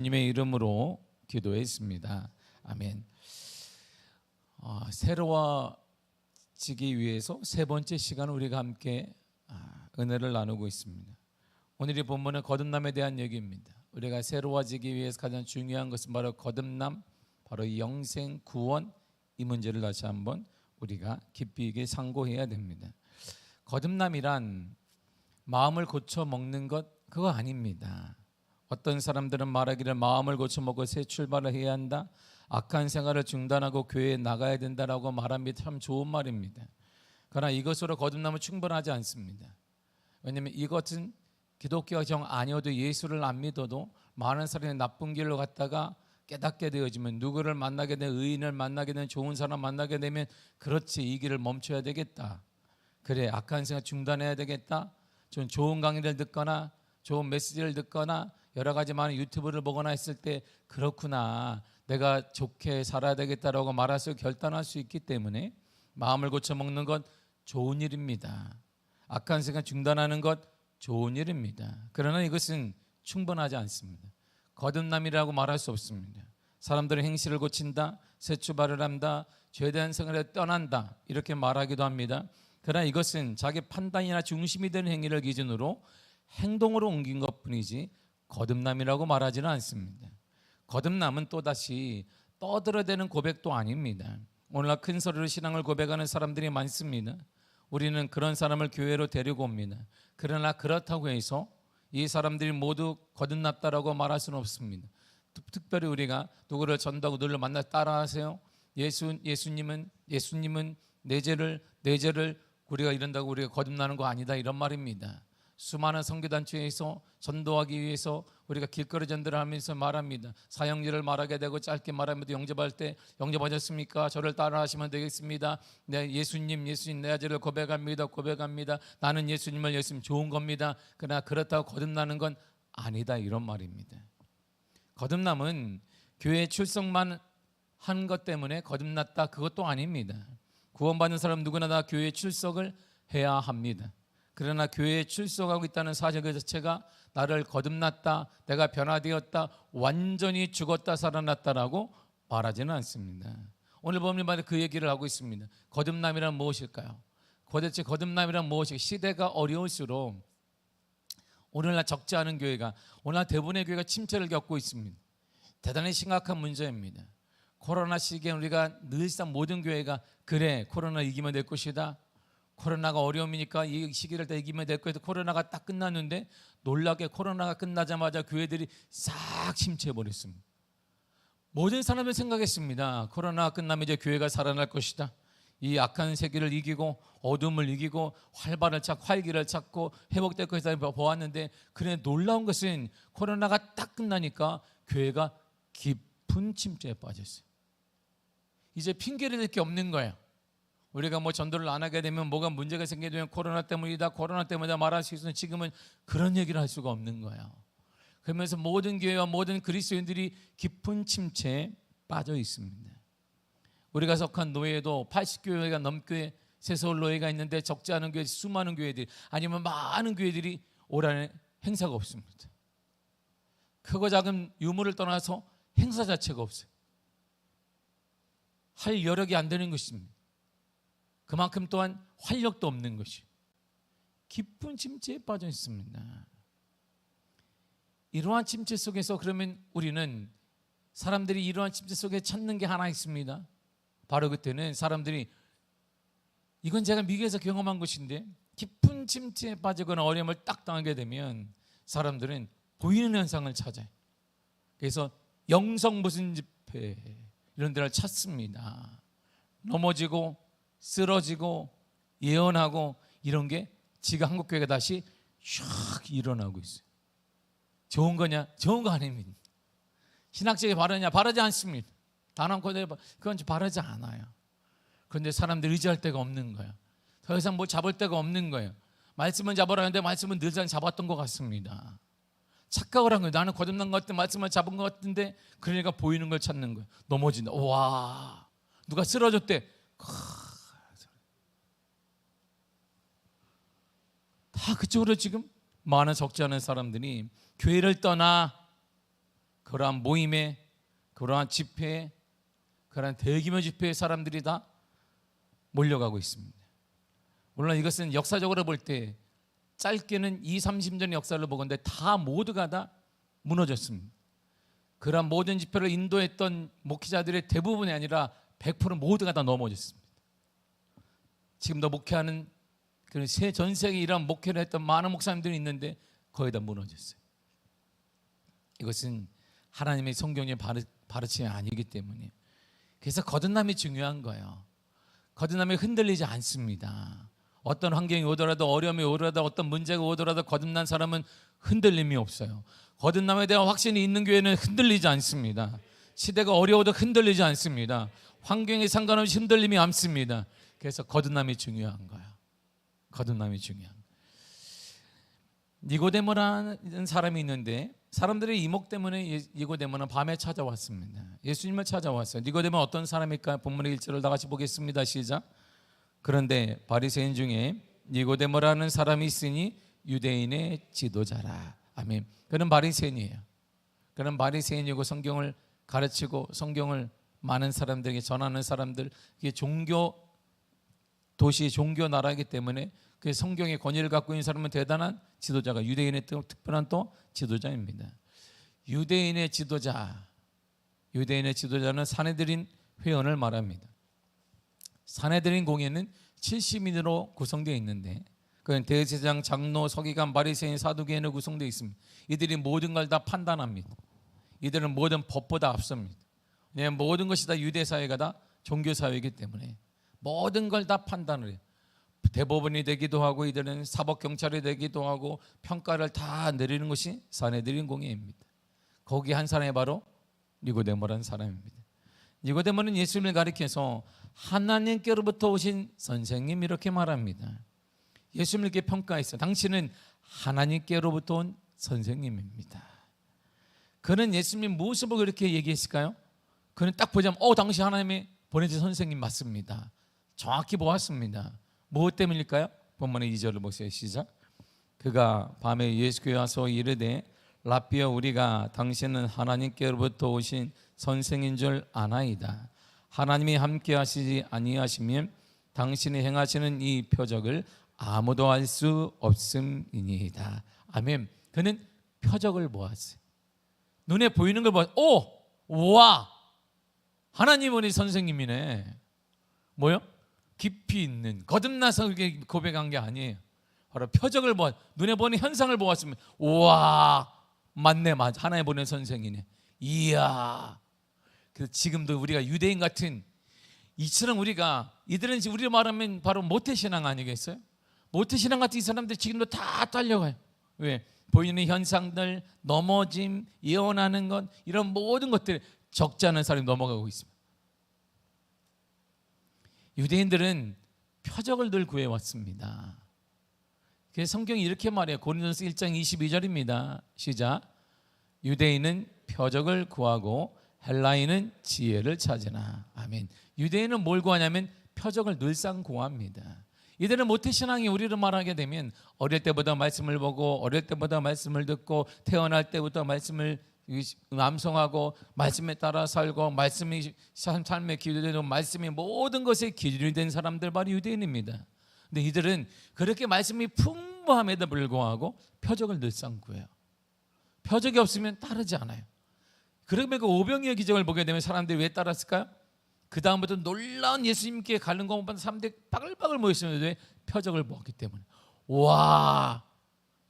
님의 이름으로 기도했습니다. 아멘. 새로워지기 위해서 세 번째 시간 우리가 함께 은혜를 나누고 있습니다. 오늘의 본문은 거듭남에 대한 얘기입니다. 우리가 새로워지기 위해서 가장 중요한 것은 바로 거듭남, 바로 이 영생 구원, 이 문제를 다시 한번 우리가 깊이 있게 상고해야 됩니다. 거듭남이란 마음을 고쳐 먹는 것 그거 아닙니다. 어떤 사람들은 말하기를 마음을 고쳐먹고 새 출발을 해야 한다, 악한 생활을 중단하고 교회에 나가야 된다라고 말합니다. 참 좋은 말입니다. 그러나 이것으로 거듭남은 충분하지 않습니다. 왜냐하면 이것은 기독교가 정 아니어도, 예수를 안 믿어도 많은 사람이 나쁜 길로 갔다가 깨닫게 되어지면, 누구를 만나게 되면, 의인을 만나게 되면, 좋은 사람 만나게 되면 그렇지, 이 길을 멈춰야 되겠다, 그래 악한 생활 중단해야 되겠다, 좀 좋은 강의를 듣거나 좋은 메시지를 듣거나 여러 가지 많은 유튜브를 보거나 했을 때 그렇구나, 내가 좋게 살아야 되겠다라고 말할 결단할 수 있기 때문에 마음을 고쳐먹는 것 좋은 일입니다. 악한 생각 중단하는 것 좋은 일입니다. 그러나 이것은 충분하지 않습니다. 거듭남이라고 말할 수 없습니다. 사람들은 행실을 고친다, 새 출발을 한다, 죄에 대한 생활에 떠난다 이렇게 말하기도 합니다. 그러나 이것은 자기 판단이나 중심이 되는 행위를 기준으로 행동으로 옮긴 것뿐이지 거듭남이라고 말하지는 않습니다. 거듭남은 또다시 떠들어대는 고백도 아닙니다. 오늘날 큰 소리로 신앙을 고백하는 사람들이 많습니다. 우리는 그런 사람을 교회로 데리고 옵니다. 그러나 그렇다고 해서 이 사람들이 모두 거듭났다라고 말할 수는 없습니다. 특별히 우리가 누구를 전도하고 누구를 만나 따라하세요, 예수님은 내 죄를 우리가 이런다고 우리가 거듭나는 거 아니다, 이런 말입니다. 수많은 선교단체에서 전도하기 위해서 우리가 길거리 전도를 하면서 말합니다. 사형제를 말하게 되고 짧게 말하면서 영접할 때 영접하셨습니까? 저를 따라하시면 되겠습니다. 네, 예수님 내 죄를 고백합니다. 나는 예수님 좋은 겁니다. 그러나 그렇다고 거듭나는 건 아니다, 이런 말입니다. 거듭남은 교회 출석만 한 것 때문에 거듭났다, 그것도 아닙니다. 구원받는 사람 누구나 다 교회 출석을 해야 합니다. 그러나 교회에 출석하고 있다는 사실 그 자체가 나를 거듭났다, 내가 변화되었다, 완전히 죽었다 살아났다라고 말하지는 않습니다. 오늘 본문마다 그 얘기를 하고 있습니다. 거듭남이란 무엇일까요? 도대체 거듭남이란 무엇일까요? 시대가 어려울수록 오늘날 적지 않은 교회가, 오늘날 대부분의 교회가 침체를 겪고 있습니다. 대단히 심각한 문제입니다. 코로나 시기에 우리가 늘상 모든 교회가 그래 코로나 이기면 될 것이다, 코로나가 어려움이니까 이 시기를 다 이기면 될 거에서 코로나가 딱 끝났는데 놀랍게 코로나가 끝나자마자 교회들이 싹 침체해버렸습니다. 모든 사람들이 생각했습니다. 코로나가 끝나면 이제 교회가 살아날 것이다. 이 악한 세계를 이기고 어둠을 이기고 활기를 찾고 회복될 것이다 보았는데, 그래 놀라운 것은 코로나가 딱 끝나니까 교회가 깊은 침체에 빠졌어요. 이제 핑계를 댈 게 없는 거예요. 우리가 전도를 안 하게 되면 뭐가 문제가 생기게 되면 코로나 때문이다 말할 수 있으면 지금은 그런 얘기를 할 수가 없는 거예요. 그러면서 모든 교회와 모든 그리스도인들이 깊은 침체에 빠져 있습니다. 우리가 속한 노예도 80교회가 넘게 새서울 노예가 있는데 적지 않은 교회, 수많은 교회들이, 아니면 많은 교회들이 올 한해 행사가 없습니다. 크고 작은 유무를 떠나서 행사 자체가 없어요. 할 여력이 안 되는 것입니다. 그만큼 또한 활력도 없는 것이 깊은 침체에 빠져 있습니다. 이러한 침체 속에서 그러면 우리는, 사람들이 이러한 침체 속에 찾는 게 하나 있습니다. 바로 그때는 사람들이, 이건 제가 미국에서 경험한 것인데, 깊은 침체에 빠지거나 어려움을 딱 당하게 되면 사람들은 보이는 현상을 찾아요. 그래서 영성 무슨 집회 이런 데를 찾습니다. 넘어지고 쓰러지고 예언하고 이런 게 지금 한국교회가 다시 슉 일어나고 있어요. 좋은 거냐? 좋은 거 아닙니다. 신학적이 바르냐? 바르지 않습니다. 단 한 코드에 그건 바르지 않아요. 그런데 사람들이 의지할 데가 없는 거예요. 더 이상 뭐 잡을 데가 없는 거예요. 말씀은 잡으라 하는데 말씀은 늘상 잡았던 것 같습니다. 착각을 한 거예요. 나는 거듭난 것 같은데 말씀을 잡은 것 같은데, 그러니까 보이는 걸 찾는 거예요. 넘어진다. 와, 누가 쓰러졌대. 다 그쪽으로 지금 많은 적지 않은 사람들이 교회를 떠나 그러한 모임에, 그러한 집회에, 그러한 대규모 집회에 사람들이 다 몰려가고 있습니다. 물론 이것은 역사적으로 볼 때 짧게는 20-30년의 역사를 보건대 다 모두가 다 무너졌습니다. 그러한 모든 집회를 인도했던 목회자들의 대부분이 아니라 100% 모두가 다 넘어졌습니다. 지금도 목회하는 전 세계에 이런 목회를 했던 많은 목사님들이 있는데 거의 다 무너졌어요. 이것은 하나님의 성경의 가르침이 아니기 때문에. 그래서 거듭남이 중요한 거예요. 거듭남이 흔들리지 않습니다. 어떤 환경이 오더라도, 어려움이 오더라도, 어떤 문제가 오더라도 거듭난 사람은 흔들림이 없어요. 거듭남에 대한 확신이 있는 교회는 흔들리지 않습니다. 시대가 어려워도 흔들리지 않습니다. 환경에 상관없이 흔들림이 없습니다. 그래서 거듭남이 중요한 거예요. 거듭남이 중요한 거예요. 니고데모라는 사람이 있는데 사람들의 이목 때문에 니고데모는 밤에 찾아왔습니다. 예수님을 찾아왔어요. 니고데모 어떤 사람일까요? 본문의 1절을 다 같이 보겠습니다. 시작. 그런데 바리새인 중에 니고데모라는 사람이 있으니 유대인의 지도자라. 아멘. 그는 바리새인이에요. 그는 바리새인이고 성경을 가르치고 성경을 많은 사람들에게 전하는 사람들, 이게 종교 도시, 종교 나라이기 때문에 그 성경의 권위를 갖고 있는 사람은 대단한 지도자가, 유대인의 특별한 또 지도자입니다. 유대인의 지도자는 사내들인 회원을 말합니다. 사내들인 공회는 70인으로 구성되어 있는데 그건 대제사장, 장로, 서기관, 바리새인, 사두개인으로 구성되어 있습니다. 이들이 모든 걸 다 판단합니다. 이들은 모든 법보다 앞섭니다. 왜냐하면 모든 것이 다 유대사회가 다 종교사회이기 때문에 모든 걸 다 판단을 해요. 대법원이 되기도 하고 이들은 사법경찰이 되기도 하고 평가를 다 내리는 것이 사내들인 공회입니다. 거기 한 사람이 바로 니고데모라는 사람입니다. 니고데모는 예수님을 가리켜서 하나님께로부터 오신 선생님 이렇게 말합니다. 예수님을 이렇게 평가했어요. 당신은 하나님께로부터 온 선생님입니다. 그는 예수님 무엇을 보고 이렇게 얘기했을까요? 그는 딱 보자면 당신 하나님이 보내신 선생님 맞습니다. 정확히 보았습니다. 무엇 때문일까요? 본문의 2절을 보세요. 시작. 그가 밤에 예수께 와서 이르되 라삐여, 우리가 당신은 하나님께로부터 오신 선생인 줄 아나이다. 하나님이 함께 하시지 아니하시면 당신이 행하시는 이 표적을 아무도 알 수 없음이니이다. 아멘. 그는 표적을 보았어요. 눈에 보이는 걸 보았어요. 와, 하나님 우리 선생님이네. 뭐요? 깊이 있는, 거듭나서 그렇게 고백한 게 아니에요. 바로 표적을 보았, 눈에 보는 현상을 보았으면 와, 맞네, 맞아, 하나님 보낸 선생이네. 이야. 그래서 지금도 우리가 유대인 같은 이처럼 이들은 우리로 말하면 바로 모태신앙 아니겠어요? 모태신앙 같은 이 사람들 지금도 다 딸려가요. 왜? 보이는 현상들, 넘어짐, 예언하는 것, 이런 모든 것들 적지 않은 사람이 넘어가고 있습니다. 유대인들은 표적을 늘 구해왔습니다. 그래서 성경이 이렇게 말해요. 고린도서 1장 22절입니다. 시작. 유대인은 표적을 구하고 헬라인은 지혜를 찾으나. 아멘. 유대인은 뭘 구하냐면 표적을 늘상 구합니다. 이들은 모태신앙이 우리로 말하게 되면 어릴 때보다 말씀을 보고 어릴 때보다 말씀을 듣고 태어날 때부터 말씀을 암송하고 말씀에 따라 살고 말씀이 삶의 기준이 되고 말씀이 모든 것에 기준이 된 사람들 바로 유대인입니다. 근데 이들은 그렇게 말씀이 풍부함에도 불구하고 표적을 늘상 구해요. 표적이 없으면 따르지 않아요. 그러면 그 오병이어 기적을 보게 되면 사람들이 왜 따랐을까요? 그 다음부터 놀라운 예수님께 가는 것보다 사람들이 빠글빠글 모였습니다. 왜? 표적을 보았기 때문에. 와,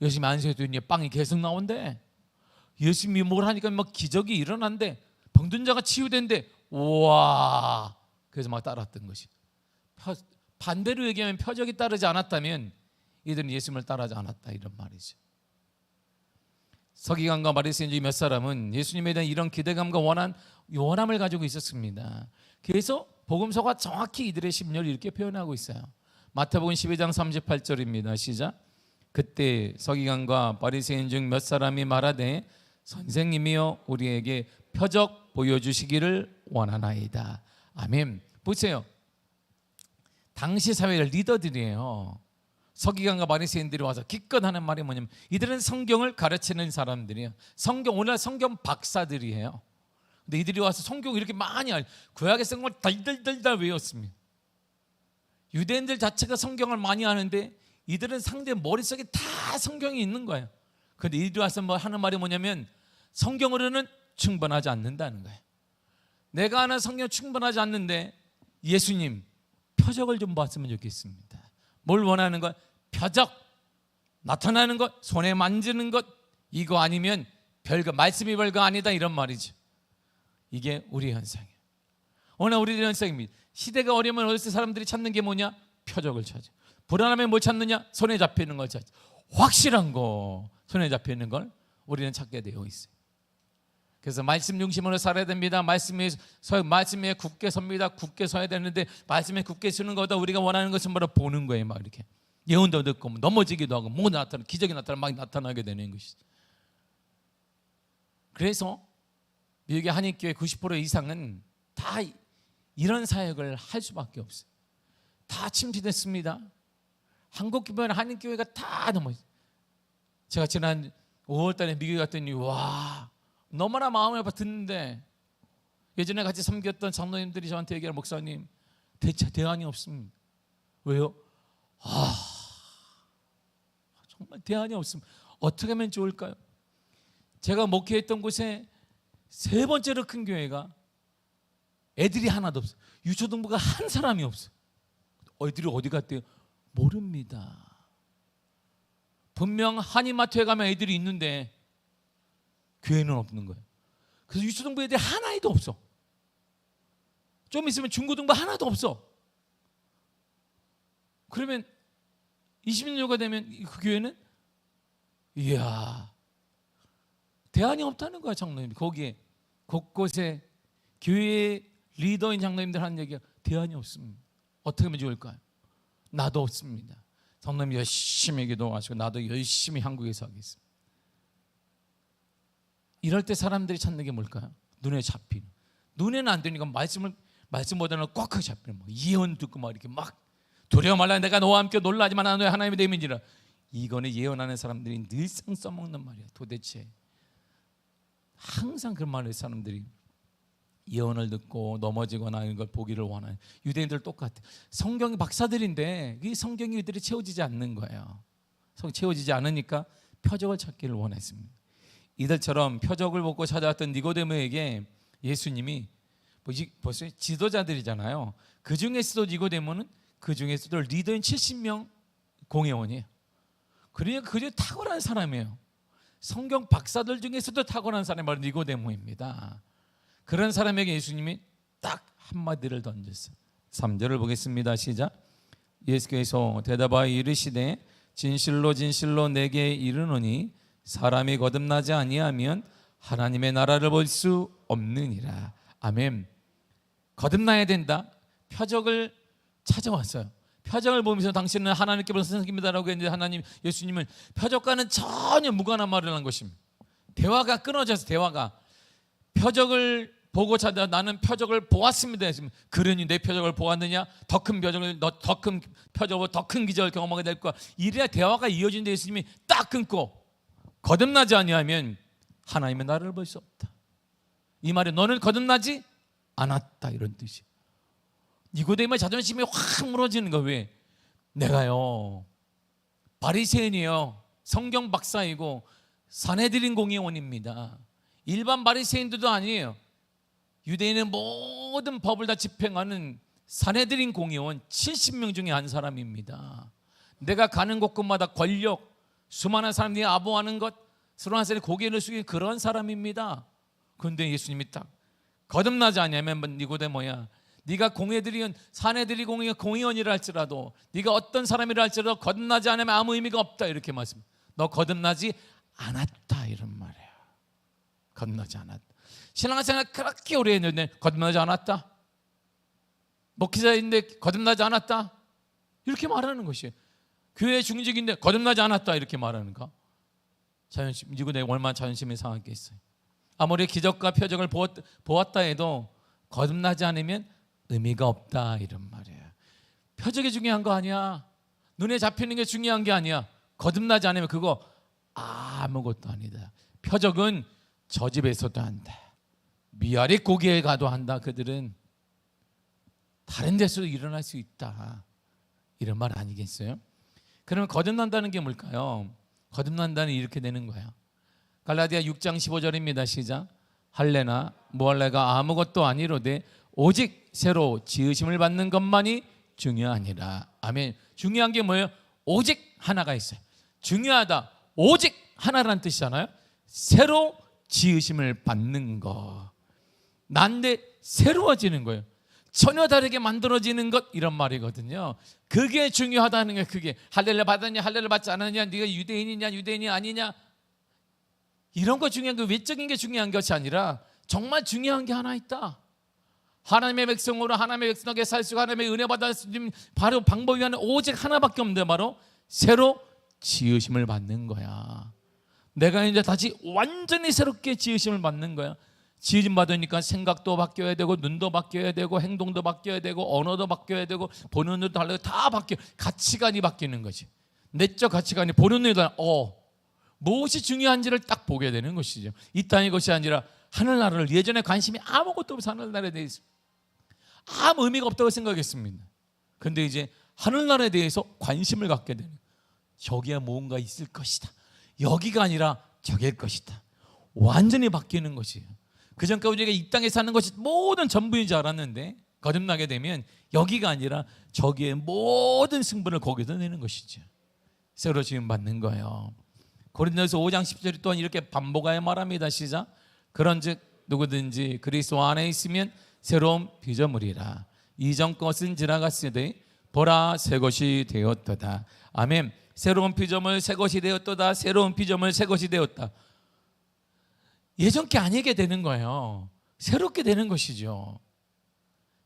예수님 안수했더니 빵이 계속 나온대. 예수님이 뭘 하니까 막 기적이 일어난대. 병든 자가 치유된대. 와, 그래서 막 따랐던 것이. 반대로 얘기하면 표적이 따르지 않았다면 이들은 예수님을 따르지 않았다, 이런 말이죠. 서기관과 바리새인 중 몇 사람은 예수님에 대한 이런 기대감과 원함을 가지고 있었습니다. 그래서 복음서가 정확히 이들의 심리를 이렇게 표현하고 있어요. 마태복음 12장 38절입니다. 시작. 그때 서기관과 바리새인 중 몇 사람이 말하되 선생님이여, 우리에게 표적 보여주시기를 원하나이다. 아멘. 보세요. 당시 사회의 리더들이에요. 서기관과 바리새인들이 와서 기껏 하는 말이 뭐냐면 이들은 성경을 가르치는 사람들이에요. 오늘날 성경 박사들이에요. 근데 이들이 와서 성경을 이렇게 많이 구약의 성경을 달달달달 외웠습니다. 유대인들 자체가 성경을 많이 아는데 이들은 상대 머릿속에 다 성경이 있는 거예요. 그런데 이들이 와서 뭐 하는 말이 뭐냐면 성경으로는 충분하지 않는다는 거예요. 내가 아는 성경 충분하지 않는데 예수님 표적을 좀 봤으면 좋겠습니다. 뭘 원하는 거야? 표적, 나타나는 것, 손에 만지는 것, 이거 아니면 별거, 말씀이 별거 아니다 이런 말이죠. 이게 우리 현상이에요. 오늘 우리의 현상입니다. 시대가 어려우면 어렸을 때 사람들이 찾는 게 뭐냐? 표적을 찾아. 불안하면 뭘 찾느냐? 손에 잡히는 걸 찾아. 확실한 거, 손에 잡히는 걸 우리는 찾게 되어 있어요. 그래서 말씀 중심으로 살아야 됩니다. 말씀에 굳게 섭니다. 굳게 서야 되는데 말씀에 굳게 서는 것보다 우리가 원하는 것은 바로 보는 거예요. 막 이렇게 예언도 듣고 넘어지기도 하고 뭐 나타나 기적이 막 나타나게 되는 것이죠. 그래서 미국의 한인교회 90% 이상은 다 이런 사역을 할 수밖에 없어요. 다 침체됐습니다. 한국교회나 한인교회가 다 넘어졌어요. 제가 지난 5월달에 미국에 갔더니 와 너무나 마음이 아파 듣는데 예전에 같이 섬겼던 장로님들이 저한테 얘기하는 목사님 대안이 없습니다. 왜요? 정말 대안이 없습니다. 어떻게 하면 좋을까요? 제가 목회했던 곳에 세 번째로 큰 교회가 애들이 하나도 없어요. 유초등부가 한 사람이 없어요. 애들이 어디 갔대요? 모릅니다. 분명 한인마트에 가면 애들이 있는데 교회는 없는 거예요. 그래서 유초등부 애들이 하나도 없어. 좀 있으면 중고등부 하나도 없어. 그러면 20년여가 되면 그 교회는 이야 대안이 없다는 거야. 장로님 거기에 곳곳에 교회 리더인 장로님들 하는 얘기가 대안이 없습니다. 어떻게 하면 좋을까요? 나도 없습니다. 장로님 열심히 기도하시고 나도 열심히 한국에서 하겠습니다. 이럴 때 사람들이 찾는 게 뭘까요? 눈에 잡히는. 눈에는 안 되니까 말씀보다는 꽉 잡히는 뭐 예언 듣고 막 이렇게 막 두려워 말라 내가 너와 함께 놀라지만 나는 하나님의 대민이라. 이거는 예언하는 사람들이 늘상 써먹는 말이야. 도대체 항상 그런 말을 사람들이 예언을 듣고 넘어지거나 이런 걸 보기를 원하는 유대인들 똑같아. 성경이 박사들인데 이 성경이 이들이 채워지지 않는 거예요. 채워지지 않으니까 표적을 찾기를 원했습니다. 이들처럼 표적을 보고 찾아왔던 니고데모에게 예수님이 벌써 지도자들이잖아요. 그 중에서도 니고데모는 그 중에서도 리더인 70명 공회원이에요. 그러니까 그저 탁월한 사람이에요. 성경 박사들 중에서도 탁월한 사람이 바로 니고데모입니다. 그런 사람에게 예수님이 딱 한마디를 던졌어요. 3절을 보겠습니다. 시작. 예수께서 대답하여 이르시되 진실로 진실로 내게 이르노니 사람이 거듭나지 아니하면 하나님의 나라를 볼 수 없느니라. 아멘. 거듭나야 된다. 표적을 찾아왔어요. 표적을 보면서 당신은 하나님께로서 생깁니다라고 했는데 예수님은 표적과는 전혀 무관한 말을 한 것입니다. 대화가 끊어져서 대화가 표적을 보고 찾아 나는 표적을 보았습니다. 그러니 내 표적을 보았느냐? 더 큰 표적을 더 큰 표적으로 더 큰 기적을 경험하게 될 거야. 이래야 대화가 이어지는데 예수님이 딱 끊고 거듭나지 아니하면 하나님의 나라를 볼 수 없다. 이 말에 너는 거듭나지 않았다 이런 뜻이에요. 니고데모의 자존심이 확 무너지는 거예요. 왜? 내가요 바리새인이에요. 성경 박사이고 산헤드린 공회원입니다. 일반 바리새인들도 아니에요. 유대인의 모든 법을 다 집행하는 산헤드린 공회원 70명 중에 한 사람입니다. 내가 가는 곳곳마다 권력, 수많은 사람들이 아부하는 것, 수많은 사람들이 고개를 숙이는 그런 사람입니다. 그런데 예수님이 딱 거듭나지 않으면 니고데모야, 네가 공회들이건 산헤드린 공회원이라 할지라도 네가 어떤 사람이라 할지라도 거듭나지 않으면 아무 의미가 없다 이렇게 말씀. 너 거듭나지 않았다 이런 말이에요. 거듭나지 않았다. 신앙생활 그렇게 오래 했는데 거듭나지 않았다. 목회자인데 거듭나지 않았다 이렇게 말하는 것이에요. 교회 중직인데 거듭나지 않았다 이렇게 말하는가? 자존심, 니고데모 얼마나 자존심이 상하겠어요. 아무리 기적과 표적을 보았다 해도 거듭나지 않으면 의미가 없다 이런 말이에요. 표적이 중요한 거 아니야. 눈에 잡히는 게 중요한 게 아니야. 거듭나지 않으면 그거 아무것도 아니다. 표적은 저 집에서도 한다. 미아리 고기에 가도 한다. 그들은 다른 데서도 일어날 수 있다. 이런 말 아니겠어요? 그러면 거듭난다는 게 뭘까요? 거듭난다는 이렇게 되는 거야. 갈라디아 6장 15절입니다. 시작. 할례나 무할례가 아무것도 아니로되 오직 새로 지으심을 받는 것만이 중요하니라. 아멘. 중요한 게 뭐예요? 오직 하나가 있어요. 중요하다. 오직 하나라는 뜻이잖아요. 새로 지으심을 받는 거. 난데 새로워지는 거예요. 전혀 다르게 만들어지는 것, 이런 말이거든요. 그게 중요하다는 거예요. 그게 할례를 받았냐 할례를 받지 않았냐, 네가 유대인이냐 유대인이 아니냐, 이런 거 중요한 거, 외적인 게 중요한 것이 아니라 정말 중요한 게 하나 있다. 하나님의 백성으로 하나님의 백성에게 살 수 있고 하나님의 은혜 받을 수 있는 바로 방법이 하나, 오직 하나밖에 없는데 바로 새로 지으심을 받는 거야. 내가 이제 다시 완전히 새롭게 지으심을 받는 거야. 지으심 받으니까 생각도 바뀌어야 되고, 눈도 바뀌어야 되고, 행동도 바뀌어야 되고, 언어도 바뀌어야 되고, 보는 눈도 달라요. 다 바뀌어. 가치관이 바뀌는 거지. 내적 가치관이 보는 눈이 달라. 무엇이 중요한지를 딱 보게 되는 것이죠. 이 땅의 것이 아니라 하늘나라를, 예전에 관심이 아무것도 없어 하늘나라에 대해서 아무 의미가 없다고 생각했습니다. 그런데 이제 하늘나라에 대해서 관심을 갖게 되는, 저기에 뭔가 있을 것이다. 여기가 아니라 저길 것이다. 완전히 바뀌는 것이에요. 그전까지 우리가 이 땅에 사는 것이 모든 전부인 줄 알았는데 거듭나게 되면 여기가 아니라 저기에 모든 승부를 거기서 내는 것이죠. 새로 지음 받는 거예요. 고린도서 5장 10절이 또한 이렇게 반복하여 말합니다. 시작. 그런즉 누구든지 그리스도 안에 있으면 새로운 피조물이라. 이전 것은 지나갔으되 보라 새 것이 되었도다. 아멘. 새로운 피조물 새 것이 되었도다. 새로운 피조물 새 것이 되었다. 예전 게 아니게 되는 거예요. 새롭게 되는 것이죠.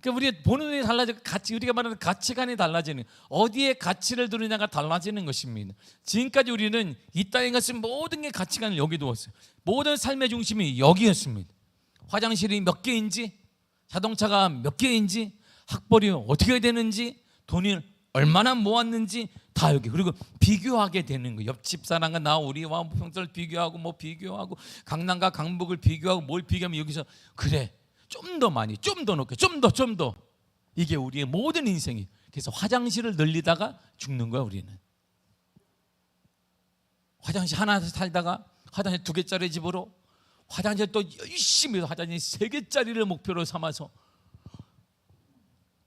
그러니까 우리 보는 눈이 달라지고, 우리가 말하는 가치관이 달라지는, 어디에 가치를 두느냐가 달라지는 것입니다. 지금까지 우리는 이 땅에 갔으면 모든 게 가치관을 여기 두었어요. 모든 삶의 중심이 여기였습니다. 화장실이 몇 개인지, 자동차가 몇 개인지, 학벌이 어떻게 되는지, 돈이 얼마나 모았는지 다 여기. 그리고 비교하게 되는 거예요. 옆집 사람과 나, 우리와 평소를 비교하고, 뭐 비교하고, 강남과 강북을 비교하고, 뭘 비교하면 여기서 그래, 좀 더 많이, 좀 더 높게, 좀 더. 이게 우리의 모든 인생이. 그래서 화장실을 늘리다가 죽는 거야. 우리는 화장실 하나 살다가 화장실 2개짜리 집으로, 화장실 또 열심히 화장실 3개짜리를 목표로 삼아서.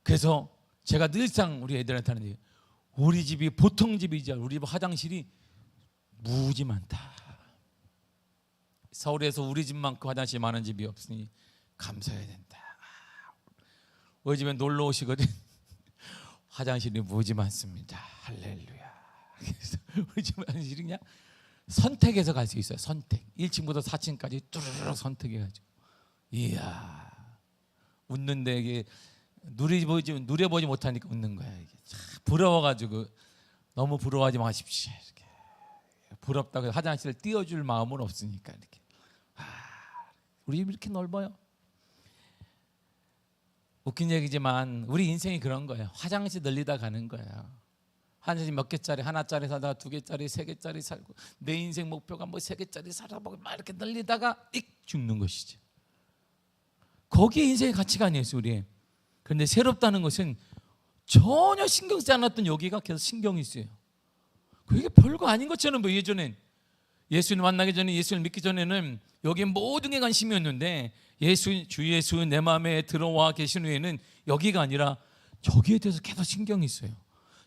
그래서 제가 늘상 우리 애들한테 하는데, 우리 집이 보통 집이지 우리 집 화장실이 무지 많다. 서울에서 우리 집만큼 화장실이 많은 집이 없으니 감사해야 된다. 우리 집에 놀러 오시거든. 화장실이 무지 많습니다. 할렐루야. 그래서 우리 집 화장실이 그냥 선택해서 갈 수 있어요. 선택. 1층부터 4층까지 뚜루루루 선택해가지고. 이야, 웃는데 이게 누려보지 못하니까 웃는 거야. 이게 참 부러워가지고. 너무 부러워하지 마십시오. 이렇게. 부럽다고 화장실을 띄워줄 마음은 없으니까 이렇게. 우리 집 이렇게 넓어요. 웃긴 얘기지만 우리 인생이 그런 거예요. 화장실 늘리다 가는 거예요. 화장실 몇 개짜리, 하나짜리 살다가 2개짜리, 3개짜리 살고, 내 인생 목표가 뭐 3개짜리 살아보고 막 이렇게 늘리다가 죽는 것이죠. 거기에 인생의 가치가 아니었어요, 우리. 그런데 새롭다는 것은 전혀 신경 쓰지 않았던 여기가 계속 신경이 쓰여요. 그게 별거 아닌 것처럼, 뭐 예전엔 예수님 만나기 전에, 예수를 믿기 전에는 여기에 모든 게 관심이었는데, 주 예수 내 마음에 들어와 계신 후에는 여기가 아니라 저기에 대해서 계속 신경이 써요.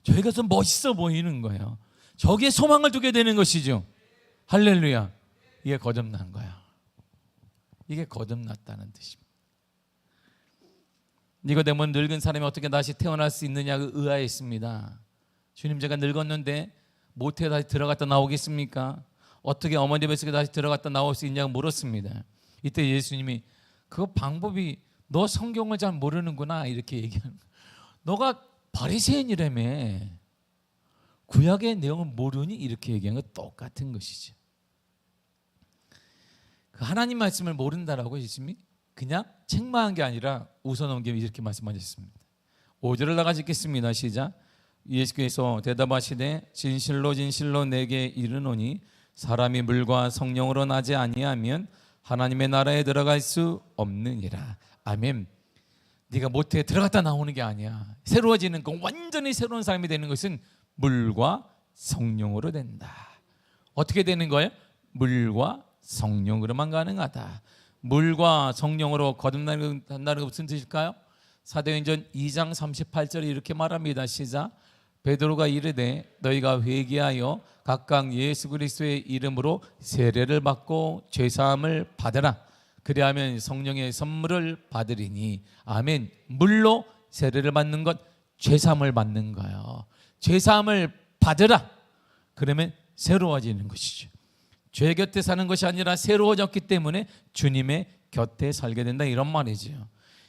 저기가 좀 멋있어 보이는 거예요. 저기에 소망을 두게 되는 것이죠. 할렐루야. 이게 거듭난 거야. 이게 거듭났다는 뜻입니다. 니고데모는 늙은 사람이 어떻게 다시 태어날 수 있느냐고 의아했습니다. 주님, 제가 늙었는데 모태에 다시 들어갔다 나오겠습니까? 어떻게 어머니 뱃속에 다시 들어갔다 나올 수 있냐고 물었습니다. 이때 예수님이, 그 방법이, 너 성경을 잘 모르는구나, 이렇게 얘기하는 거야. 너가 바리새인이라며 구약의 내용을 모르니? 이렇게 얘기한 건 똑같은 것이죠. 그 하나님 말씀을 모른다라고 예수님이 그냥 책망한 게 아니라 웃어넘기며 이렇게 말씀하셨습니다. 5절을 나가 읽겠습니다. 시작. 예수께서 대답하시되 진실로 진실로 내게 이르노니 사람이 물과 성령으로 나지 아니하면 하나님의 나라에 들어갈 수 없느니라. 아멘. 네가 모태에 들어갔다 나오는 게 아니야. 새로워지는 건, 완전히 새로운 사람이 되는 것은 물과 성령으로 된다. 어떻게 되는 거예요? 물과 성령으로만 가능하다. 물과 성령으로 거듭난다는 게 무슨 뜻일까요? 사도행전 2장 38절에 이렇게 말합니다. 시작. 베드로가 이르되 너희가 회개하여 각각 예수 그리스도의 이름으로 세례를 받고 죄사함을 받으라. 그리하면 성령의 선물을 받으리니. 아멘. 물로 세례를 받는 것, 죄사함을 받는 거예요. 죄사함을 받으라. 그러면 새로워지는 것이죠. 죄 곁에 사는 것이 아니라 새로워졌기 때문에 주님의 곁에 살게 된다, 이런 말이죠.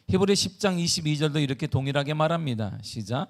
히브리 10장 22절도 이렇게 동일하게 말합니다. 시작.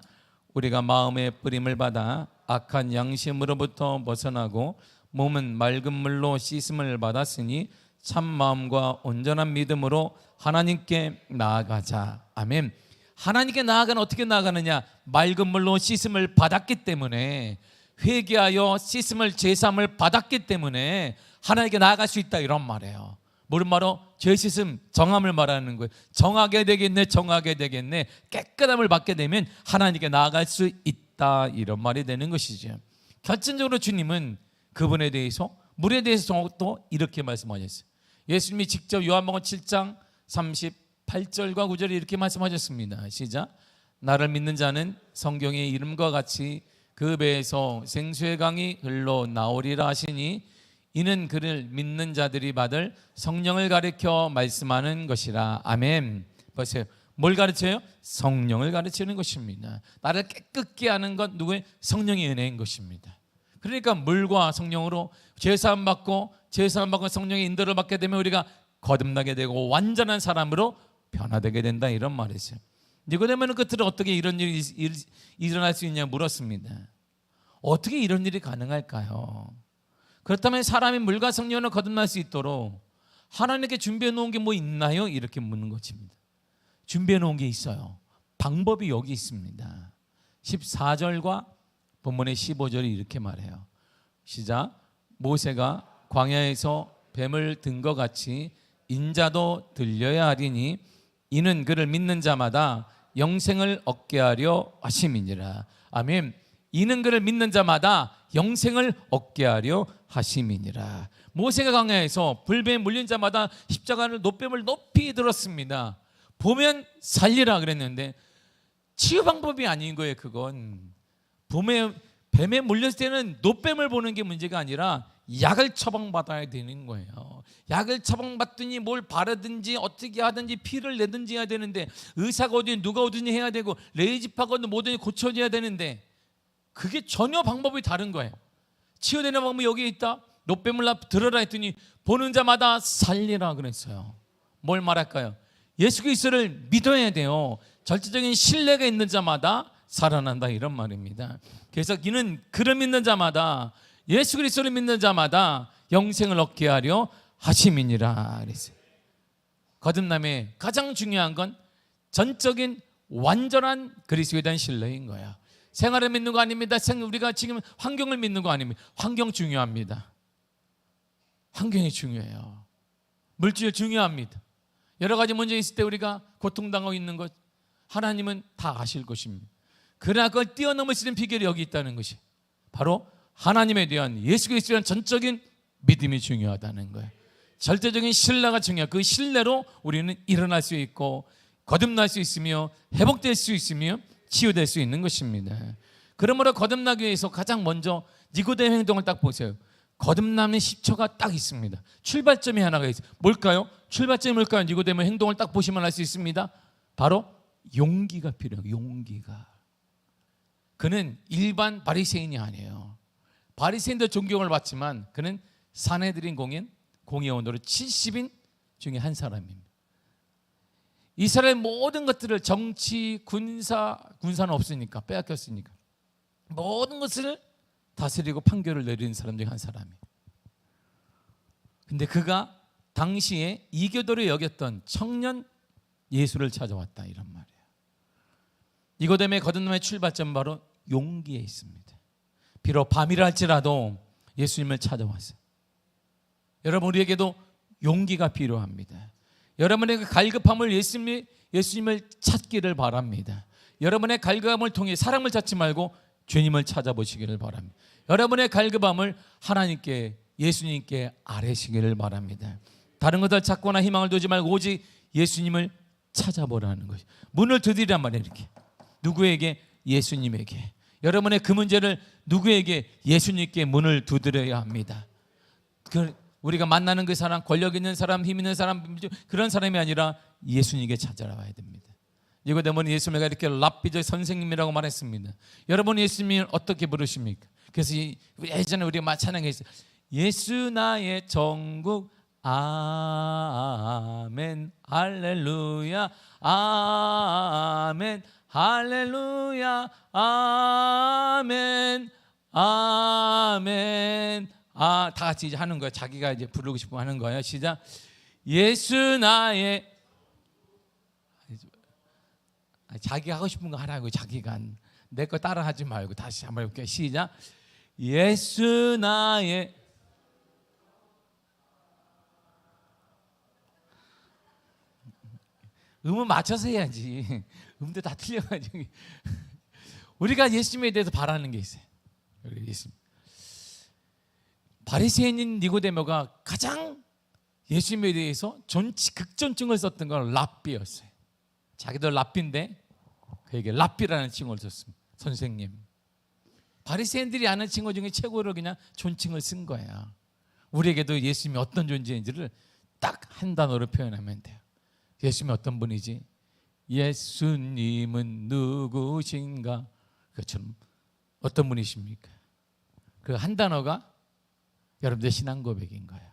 우리가 마음의 뿌림을 받아 악한 양심으로부터 벗어나고 몸은 맑은 물로 씻음을 받았으니 참 마음과 온전한 믿음으로 하나님께 나아가자. 아멘. 하나님께 나아가는, 어떻게 나아가느냐? 맑은 물로 씻음을 받았기 때문에, 회개하여 씻음을, 제사함을 받았기 때문에 하나님께 나아갈 수 있다, 이런 말이에요. 뭐를 말어? 죄 씻음, 정함을 말하는 거예요. 정하게 되겠네, 정하게 되겠네. 깨끗함을 받게 되면 하나님께 나아갈 수 있다, 이런 말이 되는 것이죠. 결정적으로 주님은 그분에 대해서, 물에 대해서 또 이렇게 말씀하셨어요. 예수님이 직접 요한복음 7장 38절과 9절에 이렇게 말씀하셨습니다. 시작. 나를 믿는 자는 성경의 이름과 같이 그 배에서 생수의 강이 흘러 나오리라 하시니 이는 그를 믿는 자들이 받을 성령을 가리켜 말씀하는 것이라. 아멘. 보세요. 뭘 가르쳐요? 성령을 가르치는 것입니다. 나를 깨끗게 하는 것, 누구의? 성령의 은혜인 것입니다. 그러니까 물과 성령으로 제사함 받고 성령의 인도를 받게 되면 우리가 거듭나게 되고 완전한 사람으로 변화되게 된다, 이런 말이죠. 니고데모는 끝으로 어떻게 이런 일이 일어날 수 있냐 물었습니다. 어떻게 이런 일이 가능할까요? 그렇다면 사람이 물과 성령으로 거듭날 수 있도록 하나님께 준비해 놓은 게 뭐 있나요? 이렇게 묻는 것입니다. 준비해 놓은 게 있어요. 방법이 여기 있습니다. 14절과 본문의 15절이 이렇게 말해요. 시작. 모세가 광야에서 뱀을 든 것 같이 인자도 들려야 하리니 이는 그를 믿는 자마다 영생을 얻게 하려 하심이니라. 아멘. 이는 그를 믿는 자마다 영생을 얻게 하려 하심이니라. 모세가 광야에서 불뱀에 물린 자마다 십자가를, 노뱀을 높이 들었습니다. 보면 살리라 그랬는데 치유 방법이 아닌 거예요. 그건 뱀에 물렸을 때는 노뱀을 보는 게 문제가 아니라 약을 처방받아야 되는 거예요. 약을 처방받더니 뭘 바르든지 어떻게 하든지 피를 내든지 해야 되는데, 의사가 어디 누가 오든지 해야 되고 레이지파거든 뭐든지 고쳐져야 되는데 그게 전혀 방법이 다른 거예요. 치유되는 방법이 여기에 있다. 노뱀을 들어라 했더니 보는 자마다 살리라 그랬어요. 뭘 말할까요? 예수 그리스도를 믿어야 돼요. 절대적인 신뢰가 있는 자마다 살아난다, 이런 말입니다. 그래서 이는 그를 믿는 자마다, 예수 그리스도를 믿는 자마다 영생을 얻게 하려 하심이니라 그랬어요. 거듭남의 가장 중요한 건 전적인 완전한 그리스도에 대한 신뢰인 거야. 생활을 믿는 거 아닙니다. 우리가 지금 환경을 믿는 거 아닙니다. 환경 중요합니다. 환경이 중요해요. 물질 중요합니다. 여러 가지 문제 있을 때 우리가 고통당하고 있는 것 하나님은 다 아실 것입니다. 그러나 그걸 뛰어넘을 수 있는 비결이 여기 있다는 것이 바로 하나님에 대한, 예수 그리스도에 대한 전적인 믿음이 중요하다는 거예요. 절대적인 신뢰가 중요해요. 그 신뢰로 우리는 일어날 수 있고 거듭날 수 있으며 회복될 수 있으며 치유될 수 있는 것입니다. 그러므로 거듭나기 위해서 가장 먼저 니고데모 행동을 딱 보세요. 거듭남의 10초가 딱 있습니다. 출발점이 하나가 있어요. 뭘까요? 출발점이 뭘까요? 니고데모 행동을 딱 보시면 알 수 있습니다. 바로 용기가 필요해요. 용기가. 그는 일반 바리새인이 아니에요. 바리새인도 존경을 받지만 그는 산헤드린 공회원으로 70인 중에 한 사람입니다. 이스라엘 모든 것들을, 정치, 군사는 없으니까, 빼앗겼으니까 모든 것을 다스리고 판결을 내리는 사람 중에 한 사람이에요. 근데 그가 당시에 이교도로 여겼던 청년 예수를 찾아왔다, 이런 말이에요. 니고데모의 거듭남의 출발점은 바로 용기에 있습니다. 비록 밤이라 할지라도 예수님을 찾아왔어요. 여러분, 우리에게도 용기가 필요합니다. 여러분의 그 갈급함을 예수님을 찾기를 바랍니다. 여러분의 갈급함을 통해 사람을 찾지 말고 주님을 찾아보시기를 바랍니다. 여러분의 갈급함을 하나님께, 예수님께 아뢰시기를 바랍니다. 다른 것을 찾거나 희망을 두지 말고 오직 예수님을 찾아보라는 것이. 문을 두드리란 말이에요. 이렇게 누구에게? 예수님에게. 여러분의 그 문제를 누구에게? 예수님께 문을 두드려야 합니다. 우리가 만나는 그 사람, 권력 있는 사람, 힘 있는 사람, 그런 사람이 아니라 예수님에게 찾아와야 됩니다. 니고데모는 예수님에게 이렇게 랍비저 선생님이라고 말했습니다. 여러분, 예수님을 어떻게 부르십니까? 그래서 예전에 우리가 찬양했어요. 예수 나의 전국, 아멘 할렐루야, 아멘 할렐루야, 아멘 아멘. 다 같이 이제 하는 거예요. 자기가 이제 부르고 싶으면 하는 거예요. 시작. 예수 나의, 자기가 하고 싶은 거 하라고. 자기가 내 거 따라 하지 말고 다시 한번 해볼게요. 시작. 예수 나의, 음은 맞춰서 해야지. 음도 다 틀려가지고. 우리가 예수님에 대해서 바라는 게 있어요. 예수님. 바리새인인 니고데모가 가장 예수님에 대해서 극존칭을 썼던 건 랍비였어요. 자기도 랍비인데 그에게 랍비라는 칭호를 썼습니다. 선생님. 바리새인들이 아는 칭호 중에 최고로 그냥 존칭을 쓴 거야. 우리에게도 예수님이 어떤 존재인지를 딱 한 단어로 표현하면 돼요. 예수님이 어떤 분이지? 예수님은 누구신가? 그것처럼 어떤 분이십니까? 그 한 단어가 여러분들의 신앙 고백인 거예요.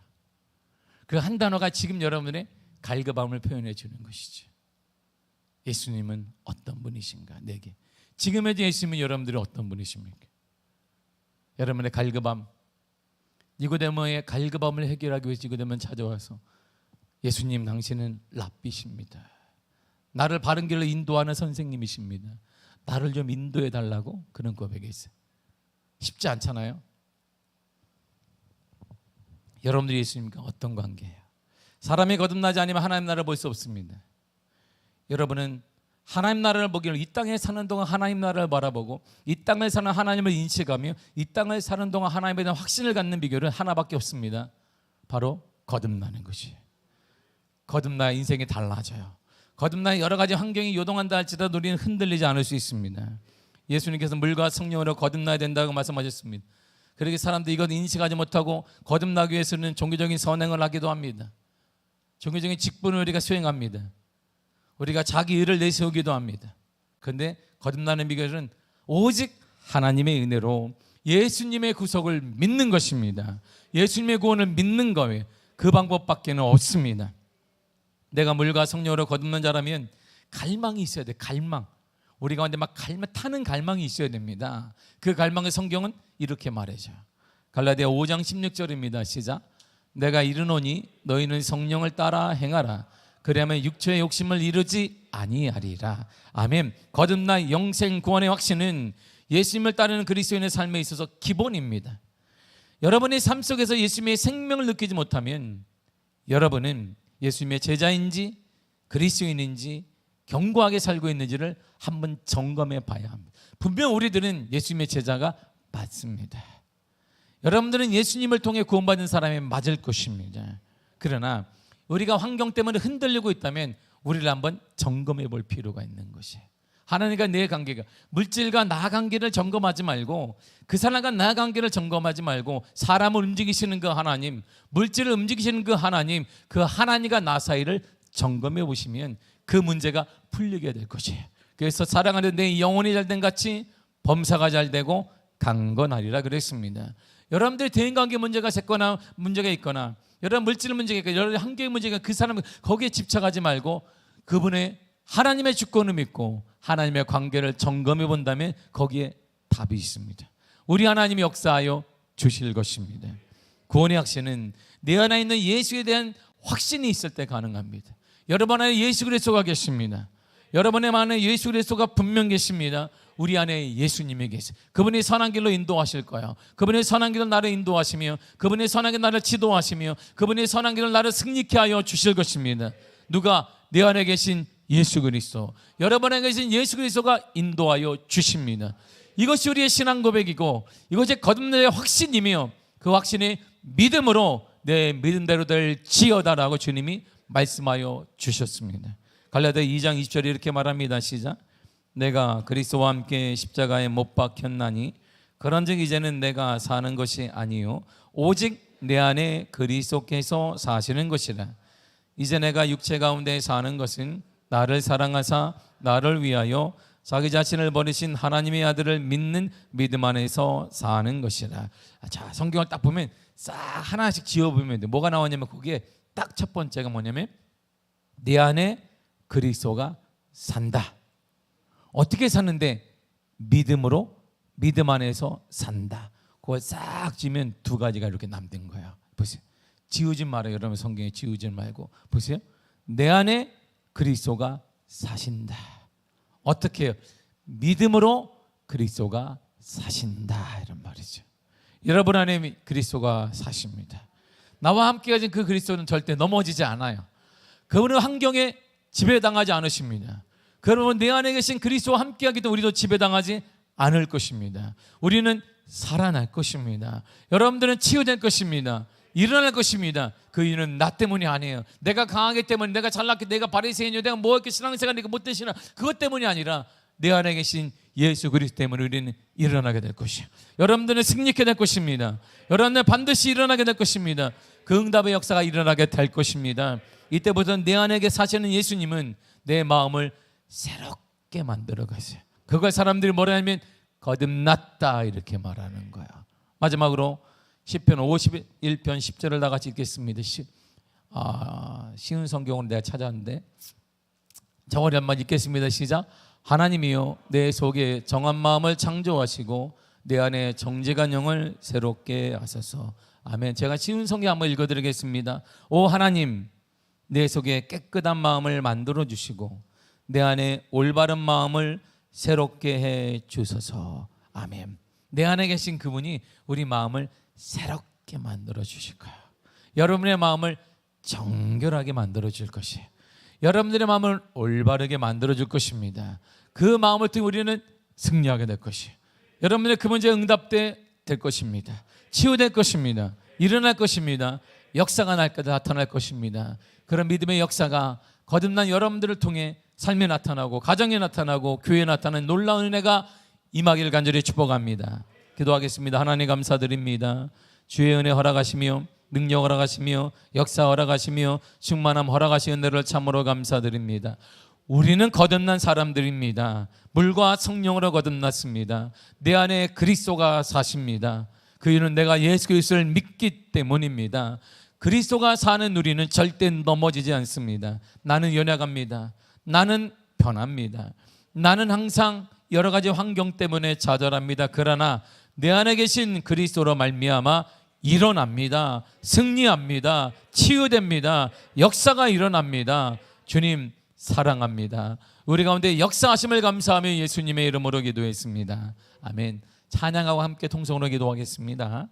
그 한 단어가 지금 여러분의 갈급함을 표현해 주는 것이죠. 예수님은 어떤 분이신가? 내게 지금의 예수님은 여러분들이 어떤 분이십니까? 여러분의 갈급함, 니고데모의 갈급함을 해결하기 위해서 니고데모는 찾아와서 예수님, 당신은 랍비십니다. 나를 바른 길로 인도하는 선생님이십니다. 나를 좀 인도해 달라고 그런 고백했어요. 쉽지 않잖아요. 여러분들이 예수님과 어떤 관계예요? 사람이 거듭나지 않으면 하나님 나라를 볼 수 없습니다. 여러분은 하나님 나라를 보기를 이 땅에 사는 동안 하나님 나라를 바라보고 이 땅에 사는 하나님을 인식하며 이 땅에 사는 동안 하나님에 대한 확신을 갖는 비결은 하나밖에 없습니다. 바로 거듭나는 것이에요. 거듭나야 인생이 달라져요. 거듭나야 여러 가지 환경이 요동한다 할지라도 우리는 흔들리지 않을 수 있습니다. 예수님께서 물과 성령으로 거듭나야 된다고 말씀하셨습니다. 그렇게 사람들이 이것 인식하지 못하고 거듭나기 위해서는 종교적인 선행을 하기도 합니다. 종교적인 직분을 우리가 수행합니다. 우리가 자기 의를 내세우기도 합니다. 그런데 거듭나는 비결은 오직 하나님의 은혜로 예수님의 구속을 믿는 것입니다. 예수님의 구원을 믿는 거예요. 그 방법밖에는 없습니다. 내가 물과 성령으로 거듭난 자라면 갈망이 있어야 돼. 갈망. 우리 가운데 막 타는 갈망이 있어야 됩니다. 그 갈망의 성경은 이렇게 말해줘요. 갈라디아 5장 16절입니다. 시작. 내가 이르노니 너희는 성령을 따라 행하라. 그리하면 육체의 욕심을 이루지 아니하리라. 아멘. 거듭나 영생 구원의 확신은 예수님을 따르는 그리스도인의 삶에 있어서 기본입니다. 여러분의 삶 속에서 예수님의 생명을 느끼지 못하면 여러분은 예수님의 제자인지 그리스도인인지 견고하게 살고 있는지를 한번 점검해 봐야 합니다. 분명 우리들은 예수님의 제자가 맞습니다. 여러분들은 예수님을 통해 구원받은 사람이 맞을 것입니다. 그러나 우리가 환경 때문에 흔들리고 있다면 우리를 한번 점검해 볼 필요가 있는 것이에요. 하나님과 내 관계가, 물질과 나 관계를 점검하지 말고, 그 사람과 나 관계를 점검하지 말고, 사람을 움직이시는 그 하나님, 물질을 움직이시는 그 하나님과 나 사이를 점검해 보시면 그 문제가 풀리게 될 것이에요. 그래서 사랑하는 내 영혼이 잘된 같이 범사가 잘되고 강건하리라 그랬습니다. 여러분들의 대인관계 문제가 있거나 여러분 물질 문제가 있거나 여러분 한계의 문제가, 그 사람 거기에 집착하지 말고 그분의 하나님의 주권을 믿고 하나님의 관계를 점검해 본다면 거기에 답이 있습니다. 우리 하나님이 역사하여 주실 것입니다. 구원의 확신은 내 안에 있는 예수에 대한 확신이 있을 때 가능합니다. 여러분 안에 예수 그리스도가 계십니다. 여러분의 안에 예수 그리스도가 분명 계십니다. 우리 안에 예수님이 계세요. 그분이 선한 길로 인도하실 거예요. 그분이 선한 길로 나를 인도하시며, 그분이 선한 길로 나를 지도하시며, 그분이 선한 길로 나를 승리케 하여 주실 것입니다. 누가? 내 안에 계신 예수 그리스도. 여러분에 계신 예수 그리스도가 인도하여 주십니다. 이것이 우리의 신앙 고백이고, 이것이 거듭남의 확신이며, 그 확신이 믿음으로 내 믿음대로 될지어다라고 주님이 말씀하여 주셨습니다. 갈라디아 2장 20절에 이렇게 말합니다. 시작. 내가 그리스도와 함께 십자가에 못 박혔나니 그런즉 이제는 내가 사는 것이 아니요 오직 내 안에 그리스도께서 사시는 것이라. 이제 내가 육체 가운데 사는 것은 나를 사랑하사 나를 위하여 자기 자신을 버리신 하나님의 아들을 믿는 믿음 안에서 사는 것이라. 자, 성경을 딱 보면 싹 하나씩 지어보면 돼. 뭐가 나오냐면 거기에 딱 첫 번째가 뭐냐면 내 안에 그리스도가 산다. 어떻게 사는데? 믿음으로, 믿음 안에서 산다. 그걸 싹 지면 두 가지가 이렇게 남는 거예요. 보세요. 지우지 말아요. 여러분 성경에 지우지 말고 보세요. 내 안에 그리스도가 사신다. 어떻게 해요? 믿음으로 그리스도가 사신다, 이런 말이죠. 여러분 안에 그리스도가 사십니다. 나와 함께 가진 그 그리스도는 절대 넘어지지 않아요. 그분은 환경에 지배당하지 않으십니다. 그러면 내 안에 계신 그리스도와 함께하기도 우리도 지배당하지 않을 것입니다. 우리는 살아날 것입니다. 여러분들은 치유될 것입니다. 일어날 것입니다. 그 이유는 나 때문이 아니에요. 내가 강하기 때문에, 내가 잘났기, 내가 바리새인이요, 내가 뭐 이렇게 신앙생활 못된 신앙, 그것 때문이 아니라 내 안에 계신 예수 그리스도 때문에 우리는 일어나게 될 것이에요. 여러분들은 승리하게 될 것입니다. 여러분들은 반드시 일어나게 될 것입니다. 그 응답의 역사가 일어나게 될 것입니다. 이때부터 내 안에 사시는 예수님은 내 마음을 새롭게 만들어 가세요. 그걸 사람들이 뭐라 하면 거듭났다 이렇게 말하는 거야. 마지막으로 시편 51편 10절을 다 같이 읽겠습니다. 쉬운 성경으로 내가 찾았는데 정원이 한번 읽겠습니다. 시작. 하나님이여 내 속에 정한 마음을 창조하시고 내 안에 정직한 영을 새롭게 하소서. 아멘. 제가 쉬운 성경 한번 읽어드리겠습니다. 오 하나님, 내 속에 깨끗한 마음을 만들어 주시고 내 안에 올바른 마음을 새롭게 해 주소서. 아멘. 내 안에 계신 그분이 우리 마음을 새롭게 만들어 주실 거예요. 여러분의 마음을 정결하게 만들어 줄 것이에요. 여러분들의 마음을 올바르게 만들어 줄 것입니다. 그 마음을 통해 우리는 승리하게 될 것이에요. 여러분들의 그 문제에 응답될 것입니다. 치유될 것입니다. 일어날 것입니다. 역사가 나타날 것입니다. 그런 믿음의 역사가 거듭난 여러분들을 통해 삶에 나타나고 가정에 나타나고 교회에 나타나는 놀라운 은혜가 임하기를 간절히 축복합니다. 기도하겠습니다. 하나님 감사드립니다. 주의 은혜 허락하시며 능력 허락하시며 역사 허락하시며 충만함 허락하신 은혜를 참으로 감사드립니다. 우리는 거듭난 사람들입니다. 물과 성령으로 거듭났습니다. 내 안에 그리스도가 사십니다. 그 이유는 내가 예수 그리스도를 믿기 때문입니다. 그리스도가 사는 우리는 절대 넘어지지 않습니다. 나는 연약합니다. 나는 변합니다. 나는 항상 여러 가지 환경 때문에 좌절합니다. 그러나 내 안에 계신 그리스도로 말미암아 일어납니다. 승리합니다. 치유됩니다. 역사가 일어납니다. 주님 사랑합니다. 우리 가운데 역사하심을 감사하며 예수님의 이름으로 기도했습니다. 아멘. 찬양하고 함께 통성으로 기도하겠습니다.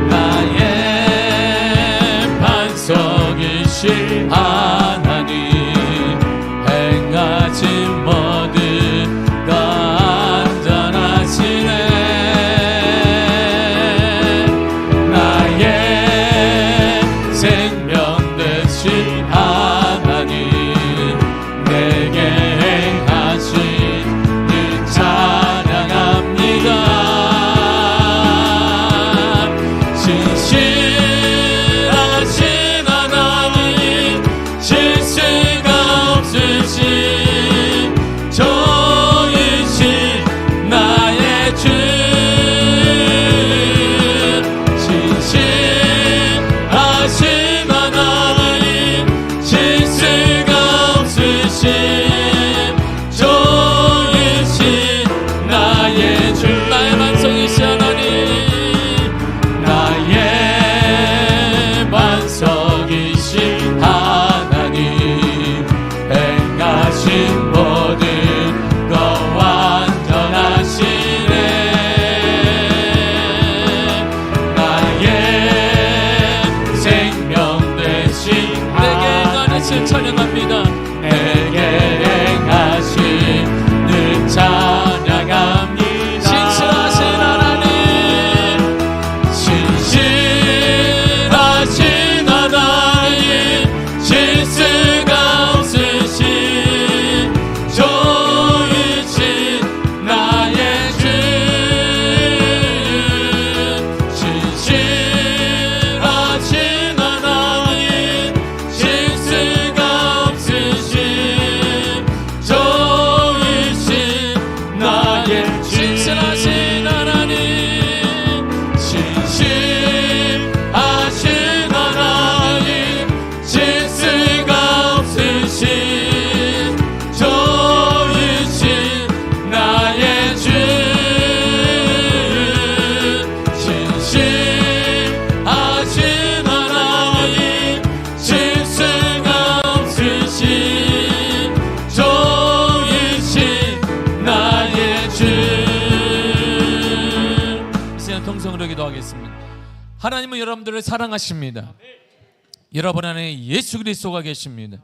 나의 반석이신 하나님 행하신 모든 것 안전하시네. 나의 통성으로 기도하겠습니다. 하나님은 여러분들을 사랑하십니다. 여러분 안에 예수 그리스도가 계십니다.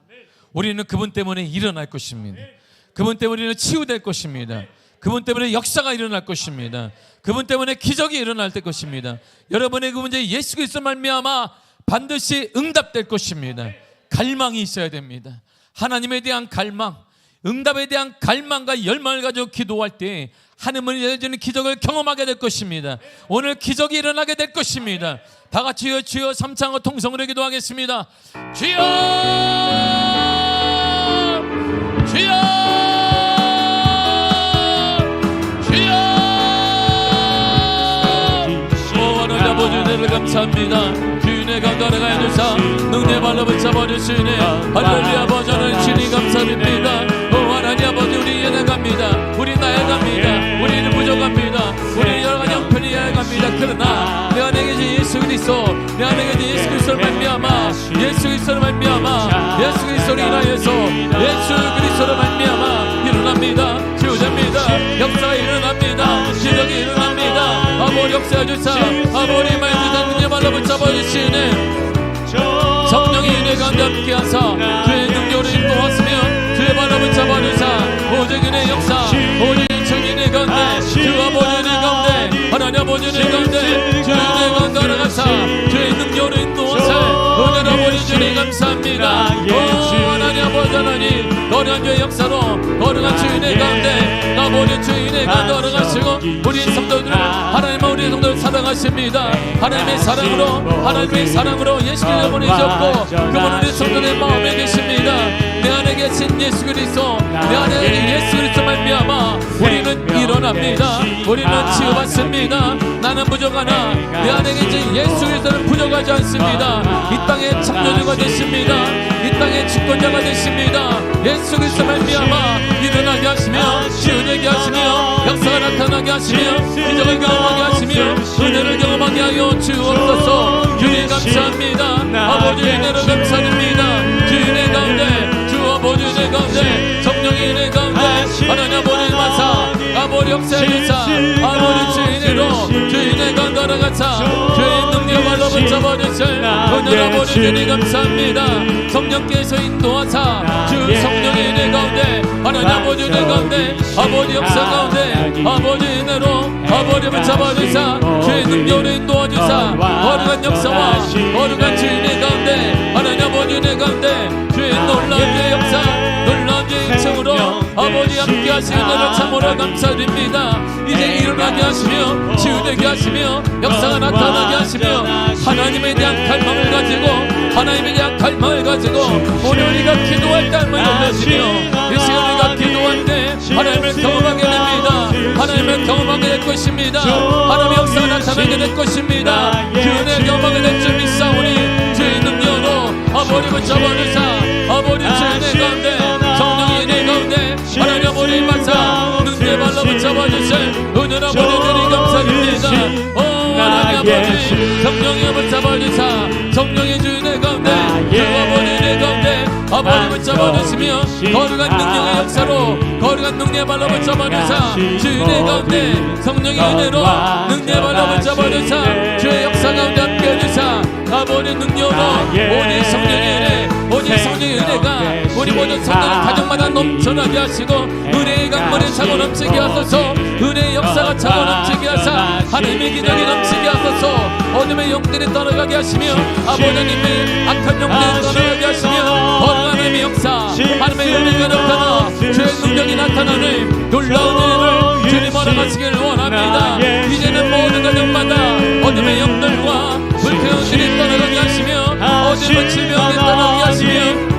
우리는 그분 때문에 일어날 것입니다. 그분 때문에 우리는 치유될 것입니다. 그분 때문에 역사가 일어날 것입니다. 그분 때문에 기적이 일어날 것입니다. 여러분의 그 문제 예수 그리스도 말미암아 반드시 응답될 것입니다. 갈망이 있어야 됩니다. 하나님에 대한 갈망, 응답에 대한 갈망과 열망을 가지고 기도할 때 하나님을 열어주는 기적을 경험하게 될 것입니다. 오늘 기적이 일어나게 될 것입니다. 다 같이 주여 삼창과 통성으로 기도하겠습니다. 주여, 주여, 주여. 하나님 아버지 은혜를 감사합니다. 주인의 강가를 해주사 능력 발로 붙잡아주시네. 할렐루야. 버전을 주님 감사드립니다. 하나님 아버지 우리 예나갑니다. 우리 나아갑니다. 우리는 부족합니다. 우리 여러 가지 형편이 야갑니다. 그러나 내 안에 계신 예수 그리스도, 내 안에 계신 예수 그리스도를 말미암아, 예수 그리스도를 말미암아, 예수 그리스도를 인하여서 예수 그리스도를 말미암아 일어납니다. 치유됩니다. 역사가 일어납니다. 기적이 일어납니다. 아버지 역사해 주사 아버지 말주사 능력 발로 붙잡아주시네. 성령의 은혜 가운데 함께하사 주의 능력으로 인도하시며 주의 발로 붙잡아주사 오직 은혜 역사, 오직 정인의 가운데 주 아버지 은혜 가운데 하나님 아버지 은혜 가운데 주의 은혜 가운데 알아가사 주의 능력으로 인도하사 은혜로 아버지 주님 감사합니다. 오 하나님 아버지 하나님 거룩한 주의 역사로 거룩한 주의 은혜 가운데 아버지 주의 은혜 가운데 알아가시고 우리 성도들을 하나님은 우리 성도를 사랑하십니다. 하나님의 사랑으로 예수 그리스도 보내셨고 그분은 우리 성도의 마음에 계십니다. 내 안에 계신 예수 그리스도, 내 안에 계신 예수 그리스도 말미암아 우리는 일어납니다. 우리는 치유받습니다. 나는 부족하나 내 안에 계신 예수 그리스도는 부족하지 않습니다. 이 땅의 창조주가 되십니다. 이 땅의 주권자가 되십니다. 예수 그리스도 말미암아 일어나게 하시며 치유되게 하시며 역사가 나타나게 하시며 기적을 경험하게 하시며 은혜를 경험하게 하여 주옵소서. 주님 감사합니다. 아버지 은혜로 감사드립니다. 주 은혜 가운데 주 아버지 은혜 가운데 성령의 은혜 가운데 하나님 아버지 마사 아버지 역사해 주사 아버지 주 은혜로 주 은혜 가운데 알아가사 주의 능력 발로 붙잡아 주실 오늘 아버지 주님 감사합니다. 성령께서 인도하사 주 성령의 은혜 가운데 하나님 아버지 은혜 가운데 아버지 역사 가운데 아버지 은혜로 아버지 붙잡아 주사 주의 능력으로 인도하 주사 거룩한 역사와 거룩한 주 은혜 가운데 하나님 아버지 은혜 가운데 주의 놀라운 주의 역사 놀라운 주의 인성으로 아버지 함께 하시는 은혜를 참으로 감사드립니다. 이제 일어나게 하시며 치유되게 하시며 역사가 나타나게 하시며 하나님에 대한 갈망을 가지고 하나님에 대한 갈망을 가지고 오늘 우리가 기도할 때 한번 열려주시며 이 시간 우리가 기도할 때 하나님을 경험하게 됩니다. 하나님을 경험하게 될 것입니다. 하나님의 역사가 나타나게 될 것입니다. 그 은혜 경험하게 될 줄 믿사오니 주의 능력으로 아버지 붙잡아주사 아버지 주의 은혜 가운데 성령의 은혜 가운데 하나님 아버지 만사 능력 발로 붙잡아주실 은혜로 아버지 주님 감사드립니다. 오 하나님 아버지 성령의 붙잡아주사 성령의 주 은혜 가운데 주 아버지 은혜 가운데 아버지 붙잡아주시며 거룩한 능력의 역사로 거룩한 능력의 발로 붙잡아주사 주 은혜 가운데 성령의 은혜로 능력의 발로 붙잡아주사 주의 역사 가운데 함께 해주사 아버지 능력으로 오직 성령의 은혜 오직 성령의 은혜가 우리 모든 성도들 가정마다 넘쳐나게 하시고 은혜의 강물이 차고 넘치게 하소서. 은혜의 역사가 차고 넘치게 하사 하나님의 기적이 넘치게 하소서. 어둠의 영들이 떠나가게 하시며 아버지님의 악한 영들이 떠나가게 하시며 거룩한 하나님의 역사 하나님의 은혜가 나타나 주의 능력이 나타나는 놀라운 은혜를 주님 허락하시기를 원합니다. 이제는 모든 가정마다 어둠의 영들과 불평들이 떠나가게 하시며 어둠의 질병이 떠나가게 하시며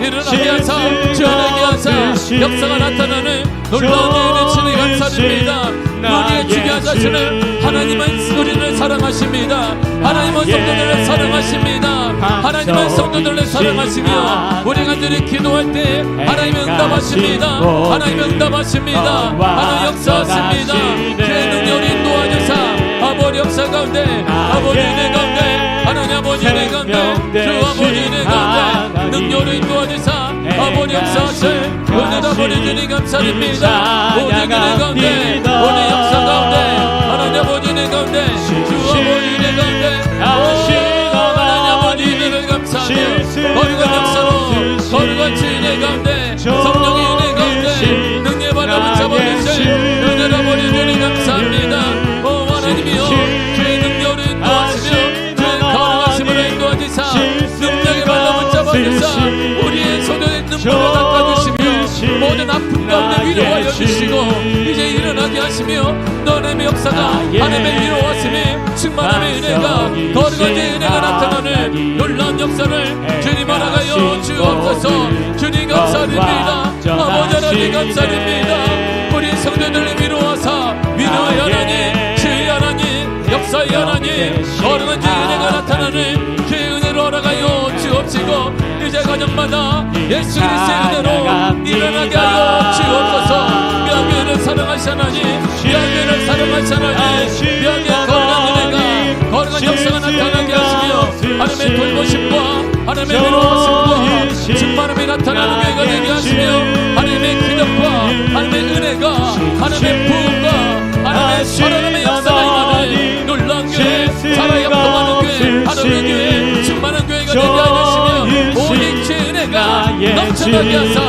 일어나게 하사 주어나게 하사 역사가 나타나는 놀라운 은혜 주님 감사드립니다. 우리의 중요한 자신을 하나님은 우리를 사랑하십니다. 하나님은 성도들을 사랑하십니다. 하나님은 성도들을 사랑하시며 우리가 늘 기도할 때 하나님은 응답하십니다. 하나님은 응답하십니다. 하나님 역사하십니다. 주의 능력을 인도하셔서 아버지 역사 가운데 아버지 은혜 가운데 하나님 아버지 은혜 가운데 주 아버지 은혜 가운데 능력을 인도하셔서 아버지 역사하실 은혜로 아버지 주님 감사드립니다. 오직 은혜 가운데 오직 역사 가운데 하나님 아버지 은혜 가운데 주 아버지 하시며 하나님의 역사가 하나님의 위로하심이 충만함의 은혜가 거룩한 은혜가 나타나는 놀라운 역사를 주님 알아가요 주옵소서. 주님 감사드립니다. 아버지 하나님 감사드립니다. 우리 성도들을 위로하사 위로의 하나님 주의 하나님 역사의 하나님 거룩한 주의 은혜가 나타나는 주의 은혜로 알아가요 주옵시고 이제 가정마다 예수 그리스도의 은혜로 일어나게 하여 주옵소서. 명예를 사랑하시 하나님 명예를 사랑하시 하나님 명예 거룩한 은혜가 거룩한 역사가 나타나게 하시며 하나님의 돌보심과 하나님의 위로하심과 충만함이 나타나는 교회가 되게 하시며 하나님의 기적과 하나님의 은혜가 하나님의 부흥과 하나님의 살아남의 역사가 임하는 놀라운 교회 살아 역동하는 교회 하나님의 교회 충만한 교회가 되게 하시며 오직 주의 은혜가 넘쳐나게 하사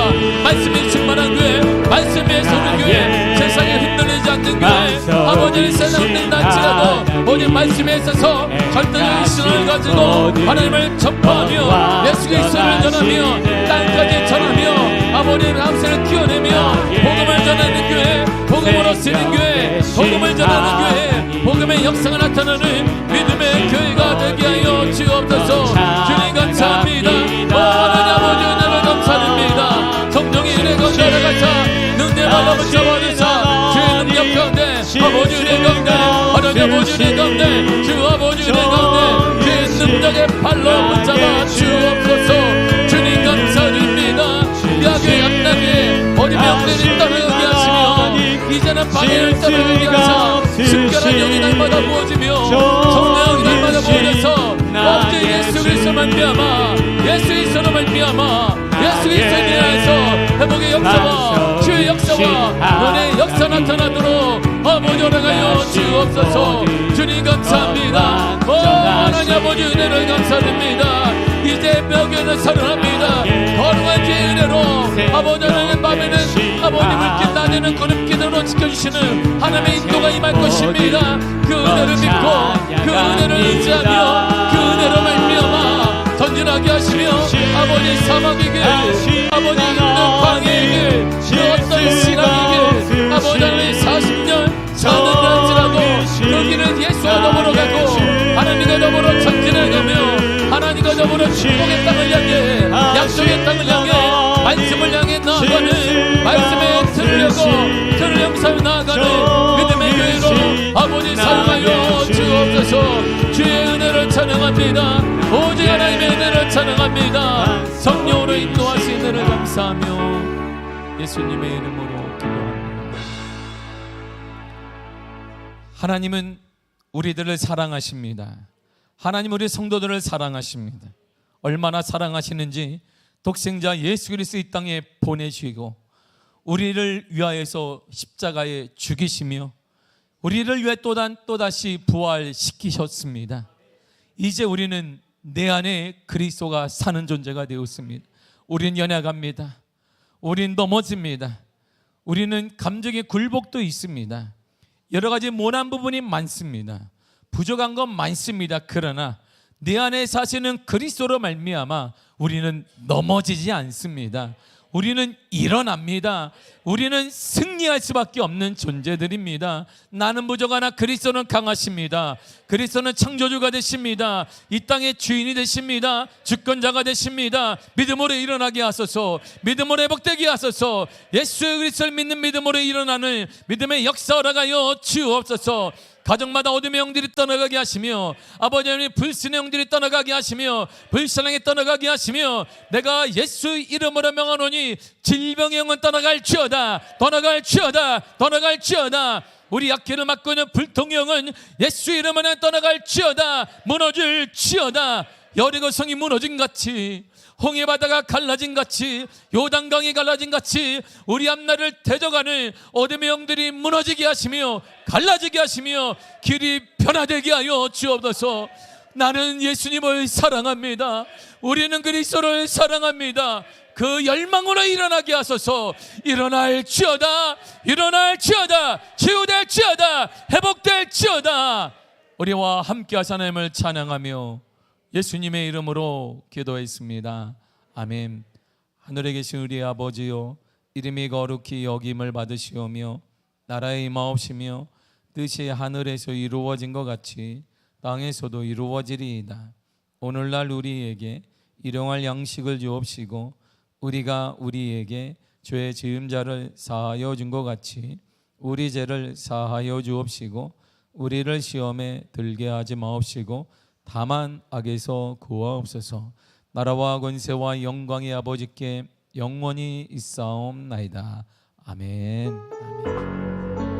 말씀이 충만한 교회 말씀에 서는 교회 세상에 흔들리지 않는 교회 아버지의 세상 흔든다할지라도 오직 말씀에 있어서 절대적인 신앙을 가지고 하나님을 전파하며 예수 그리스도를 전하며 땅까지 전하며 아버지의 남세를 키워내며 복음을 전하는 교회 복음으로 쓰는 교회 복음을 전하는 교회 복음의 역사가 나타나는 믿음의 교회가 되게 하여 주옵소서. 주님 감사합니다. 하나님 아버지 은혜를 감사드립니다. 성령의 은혜가 내려가사 능력 발로 붙여버리사 주의 능력 가운데 아버지 은혜 가운데 하나님 아버지 은혜 가운데 주 아버지 은혜 가운데 주의 능력의 발로 붙잡아 주옵소서. 주님 감사드립니다. 야교의 앞나기에 어린 영들이 떠나가게 하시며 이제는 방해를 떠나가게 하사 순결한 영이 날마다 부어지며 성령이 날마다 부어져서 오직 예수 그리스도 말미암아 예수 그리스도로 말미암아 예수 그리스도에 대하여서 회복의 역사와 주의 역사와 은혜의 역사 나타나도록 아버지 허락하여 주옵소서. 주님 감사합니다. 하나님 아버지 은혜를 감사드립니다. 이제 명예는 살아납니다. 거룩한 주의 은혜로 아버지 하나님 밤에는 아버지 물길 낮에는 구름기둥으로 지켜주시는 하나님의 인도가 임할 것입니다. 그 은혜를 믿고 그 은혜를 의지하며 그 은혜로 말미암아 전진하게 하시며 아버지 사막의 길 아버지 힘든 광야의 길그 어떤 시간의 길 아버지 하나님 40년 사는을 할지라도 그 길을 예수와 더불어 가고 하나님과 더불어 전진해가며 하나님과 더불어 축복의 땅을 향해 약속의 땅을 향해 말씀을 향해 나아가는 말씀에 들으려고 영상을 나아가는 믿음의 교회로 아버지 사랑하여 주옵소서. 주의 은혜를 찬양합니다. 오직 하나님의 은혜를 찬양합니다. 성령으로 인도하신 은혜를 감사하며 예수님의 이름으로 기도합니다. 하나님은 우리들을 사랑하십니다. 하나님 우리 성도들을 사랑하십니다. 얼마나 사랑하시는지 독생자 예수 그리스도 이 땅에 보내시고 우리를 위하여서 십자가에 죽이시며 우리를 위해 또다시 부활시키셨습니다. 이제 우리는 내 안에 그리스도가 사는 존재가 되었습니다. 우리는 연약합니다. 우리는 넘어집니다. 우리는 감정의 굴복도 있습니다. 여러 가지 모난 부분이 많습니다. 부족한 건 많습니다. 그러나 내 안에 사시는 그리스도로 말미암아 우리는 넘어지지 않습니다. 우리는 일어납니다. 우리는 승리할 수밖에 없는 존재들입니다. 나는 부족하나 그리스도는 강하십니다. 그리스도는 창조주가 되십니다. 이 땅의 주인이 되십니다. 주권자가 되십니다. 믿음으로 일어나게 하소서. 믿음으로 회복되게 하소서. 예수 그리스도를 믿는 믿음으로 일어나는 믿음의 역사 허락하여 주옵소서. 가정마다 어둠의 영들이 떠나가게 하시며 아버지 하나님 불신의 영들이 떠나가게 하시며 불신앙에 떠나가게 하시며 내가 예수 이름으로 명하노니 질병의 영은 떠나갈지어다 떠나갈지어다 떠나갈지어다. 우리 약해를 맡고 있는 불통의 영은 예수 이름으로 떠나갈지어다 무너질지어다. 여리고 성이 무너진 같이 홍해 바다가 갈라진 같이 요단강이 갈라진 같이 우리 앞날을 대적하는 어둠의 영들이 무너지게 하시며 갈라지게 하시며 길이 변화되게 하여 주옵소서. 나는 예수님을 사랑합니다. 우리는 그리스도를 사랑합니다. 그 열망으로 일어나게 하소서. 일어날지어다 일어날지어다 치유될지어다 회복될지어다. 우리와 함께 하사 하나님을 찬양하며 예수님의 이름으로 기도했습니다. 아멘. 하늘에 계신 우리 아버지요 이름이 거룩히 여김을 받으시오며 나라의 임하옵시며 뜻이 하늘에서 이루어진 것 같이 땅에서도 이루어지리이다. 오늘날 우리에게 일용할 양식을 주옵시고 우리가 우리에게 죄 지은 자를 사하여 준 것 같이 우리 죄를 사하여 주옵시고 우리를 시험에 들게 하지 마옵시고 다만 악에서 구하옵소서. 나라와 권세와 영광이 아버지께 영원히 있사옵나이다. 아멘. 아멘.